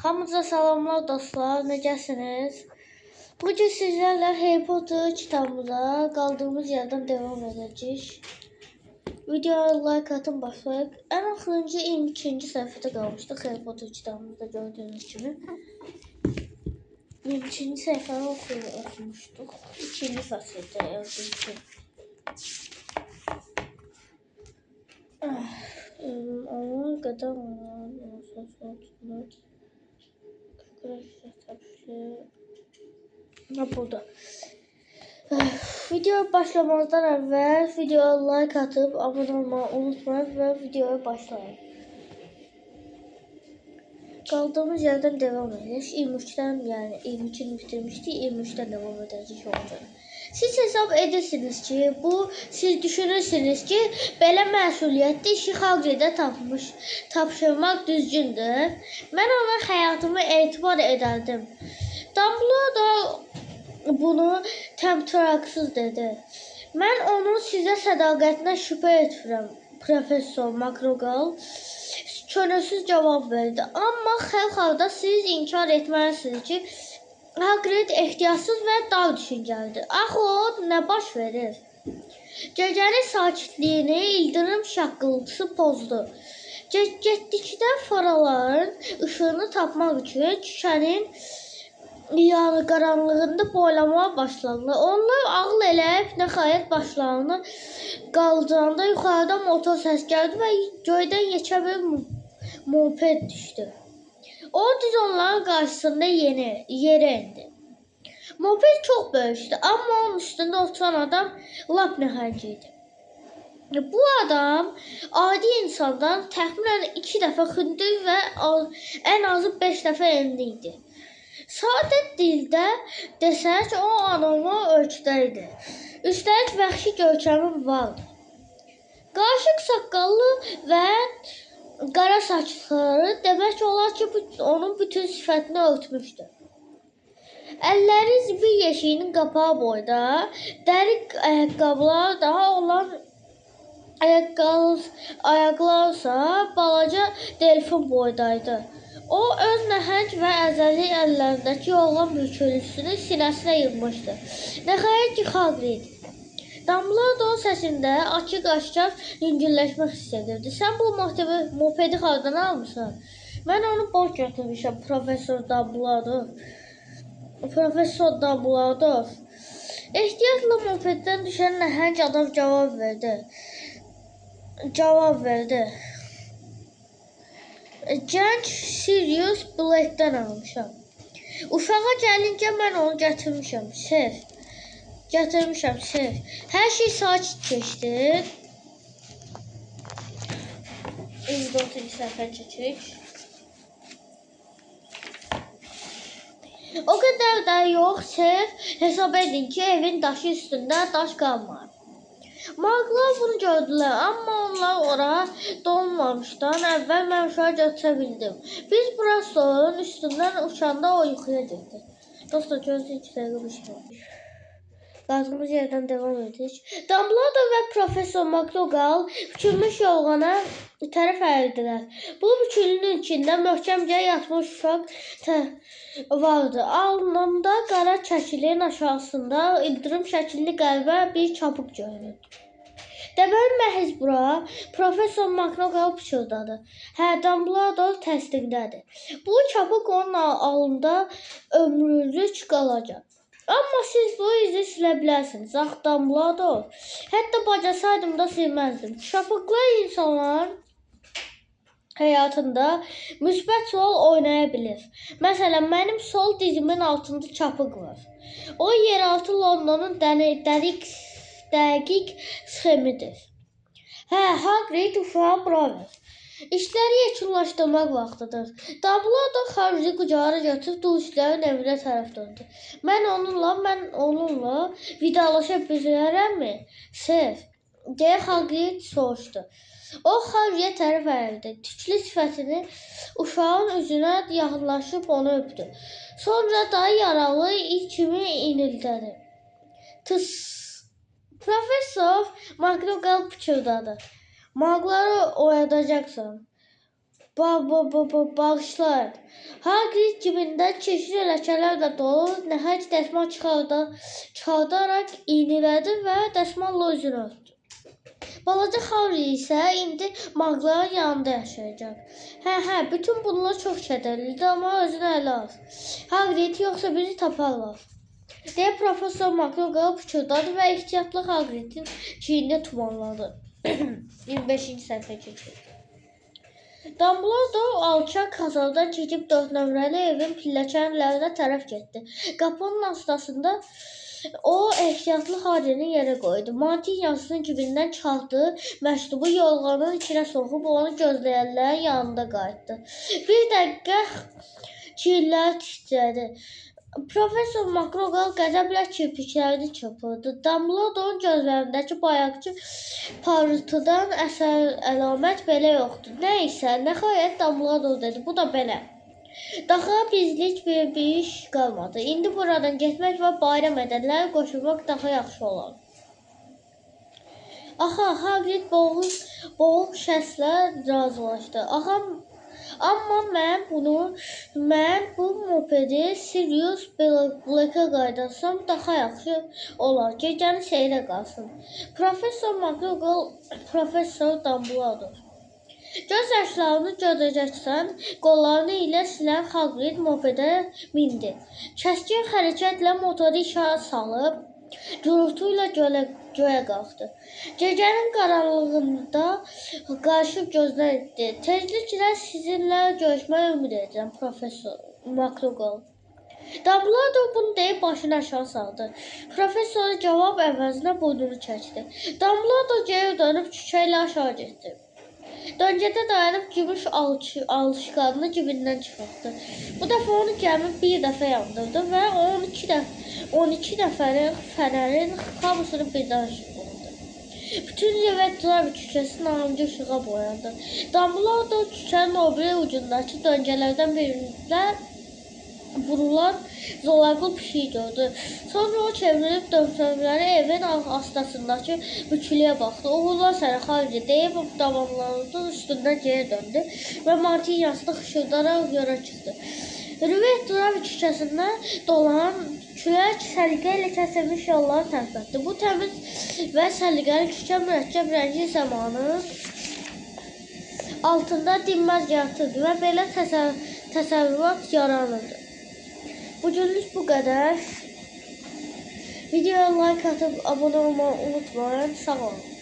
Hamınıza salamlar dostlar, necəsiniz? Bugün sizlərlə Harry Potter kitabımıza qaldığımız yerdən devam edəcəyik. Videoya like atın, başlayaq. Ən axırıncı 22-ci səhifədə qalmışdıq Harry Potter kitabımızda gördüyünüz kimi. 22-ci səhifəni oxumuşduq. 2-ci fəsildə gördüyünüz kimi. Onlar qədər burada. Video başlamazdan əvvəl videoya like atıb abunə olmayı unutmayın və videoya başlayın. Qaldığımız yerdən devam edirik. 23-dən, yəni 22-ni bitirmişdik, 23-dən devam edəcəyik olacaq. Siz hesab edirsiniz ki, siz düşünürsünüz ki, belə məsuliyyətli işi Hagridə tapşırmaq düzgündür. Mən ona həyatımı etibar edərdim. Dumbledore bunu təmtəraqsız dedi. Mən onun sizə sədaqətinə şübhə etmirəm, Professor McGonagall könülsüz cavab verdi. Amma xalqda siz inkar etməlisiniz ki, Hagrid ehtiyatsız və dar düşüncəlidir. Axı o nə baş verir? Gecənin sakitliyini ildırım şaqqıltısı pozdu. Getdikdə faraların işığını tapmaq üçün küçənin qaranlığında boylamağa başladılar. Onlar ağıl eləyib nəhayət başlarını qaldıranda yuxarıdan motor səs gəldi və göydən yekə bir moped düşdü. O düz onların qarşısında yerə indi. Moped çox böyükdü, amma onun üstündə oturan adam lap nəhəng idi. Bu adam adi insandan təxminən 2 dəfə hündür və ən azı 5 dəfə enli idi. Sadə dildə desək, o adamı ölçüdə idi. Üstəlik vəhşi görkəmi vardı. Qarışıq saqqallı və qara saçları demək olar ki, onun bütün sifətini örtmüşdü. Əlləri zibil yeşiyinin qapağı boyda, dəri ayaqqabılar daha olan ayaqlarsa balaca delfin boydaydı. O, öz nəhəng və əzəli əllərindəki yoğun bükülüsünü sinəsinə yığmışdı. Nəhayət ki, Hagrid. Dumbledore səsində açıq-aşkar yüngülləşmək hiss edirdi. Sən bu mopedi hardan almışsan? Mən onu borc götürmüşəm, Professor Dumbledore. Professor Dumbledore. Ehtiyatla mopeddən düşən nəhəng adam cavab verdi. Gənc Sirius Black'dən almışam. Uşağa gəlincə mən onu gətirmişəm, Sir. Hər şey sakit keçdi. 24-cü səhifə keçirik. O qədər də yox, Sir. Hesab edin ki, evin daşı üstündə daş qalmır. Maglar bunu gördülər, amma onlar ora dolmamışdan əvvəl mən uşağı götürə bildim. Biz Brastorun üstündən uçanda o yuxuya getdi. Dostlar, gözləyin 2 dəqiqə bir şey olmuş. Qaldığımız yerdən devam edirik. Dumbledore və Professor McGonagall bükülmüş yorğana tərəf əydilər. Bu bükülünün içində möhkəmcə yatmış uşaq vardı. Alnında qara çəkilin aşağısında ildırım şəkilli qəlbə bir çapıq görünürdü. Deməli məhz bura, Professor McGonagall pıçıldadı. Hə, Dumbledore təsdiqdədir. Bu çapıq onun alnında ömrlük qalacaq. Amma siz bu izi silə bilərsiniz. Ax, Dumbledore. Hətta bacasaydım da silməzdim. Çapıqlar insanların həyatında müsbət rol oynaya bilir. Məsələn, mənim sol dizimin altında çapıq var. O, yeraltı Londonun dəqiq sxemidir. Hə, Hagrid uşağı braver. İşləri yekunlaşdırmaq vaxtıdır. Dumbledore Harry'i qucağına götürüb Dursley'nin evinə tərəf döndü. Mən onunla vidalaşa bilərəmmi? Sir, deyə Hagrid soruşdu. O, Harry'yə tərəf əyildi. Tüklü sifətini uşağın üzünə yaxınlaşıb onu öpdü. Sonra da yaralı it kimi inildədi. Tıs! Professor McGonagall pıçıldadı. Magları oyadacaqsan. Bağışlayın. Hagrid cibindən çeşitli ləkələrlə dolu nəhəng dəsmal çıxardaraq iynələdi və dəsmalla üzünü örtdü. Balaca Harry isə indi Maqların yanında yaşayacaq. Hə, bütün bunlar çox kədərlidir, amma özünü ələ al. Hagrid, yoxsa bizi taparlar. Deyə Professor McGonagall pıçıldadı və ehtiyatlı Hagridin çiynini tumarladı. 25-ci səhifə keçir. Dumbledore alçaq kazadan keçib 4 nömrəli evin pilləkənlərinə tərəf getdi. Qapının astasında o ehtiyatlı Harry'ni yerə qoydu. Mantin yazısının cibindən çıxartdığı məktubu yorğanın içinə soxub onu gözləyənlərin yanında qayıtdı. Bir dəqiqə çiyinləri titrədi. Professor McGonagall qəzəblə kirpiklərini çırpırdı. Dumbledore'un gözlərindəki bayaqçı parıltıdan əsər əlamət belə yoxdur. Nəysə, nəhayət Dumbledore dedi. Bu da belə. Daha bizlik bir iş qalmadı. İndi buradan getmək və bayram edənlərə qoşulmaq daha yaxşı olar. Aha, Hagrid boğuq səslə razılaşdı. Amma mən bu mopedi Sirius Black'a qaydarsam daha yaxşı olar. Gecəni seyrə qalsın. Professor McGonagall, Professor Dumbledore. Göz yaşlarını görəcəksən, qollarını ilə silən Hagrid mopedə mindi. Kəskin hərəkətlə motoru işarə salıb, gurultuyla göyə qalxdı. Gecənin qaranlığında qarışıb gözdən itdi. Tezliklə sizinlə görüşməyə ümid edirəm, Professor McGonagall. Dumbledore bunu deyib başını aşağı saldı. Professor cavab əvəzinə burnunu çəkdi. Dumbledore geri dönüb küçəylə aşağı getdi. Döngədə dayanıb gümüş alışqanını cibindən çıxartdı. Bu dəfə onu gəmi bir dəfə yandırdı və 12 nəfərin fənərin hamısını birdən işıqlandı. Bütün Revetdravi küçəsi narıncı işığa boyandı. Dumbledore küçənin o biri ucundakı döngələrdən birində vurulan Zolaqul pişiyi gördü. Sonra o çevrilib dönsönləri evin astasındakı bükülüyə baxdı. Uğurlar sənə Harry deyib davanlarının üstündən geri döndü və Mantin yasını xışıldaraq yola çıxdı. Revetdravi küçəsindən dolanan külək səliqə ilə kəsilmiş yolları tərk etdi. Bu təmiz və səliqəli küçə mürəkkəb rəngli zamanı altında dinməz yatırdı və belə təsəvvürat yaranırdı. Bugünlük bu qədər. Videoya like atıp abone olmayı unutmayın. Sağ olun.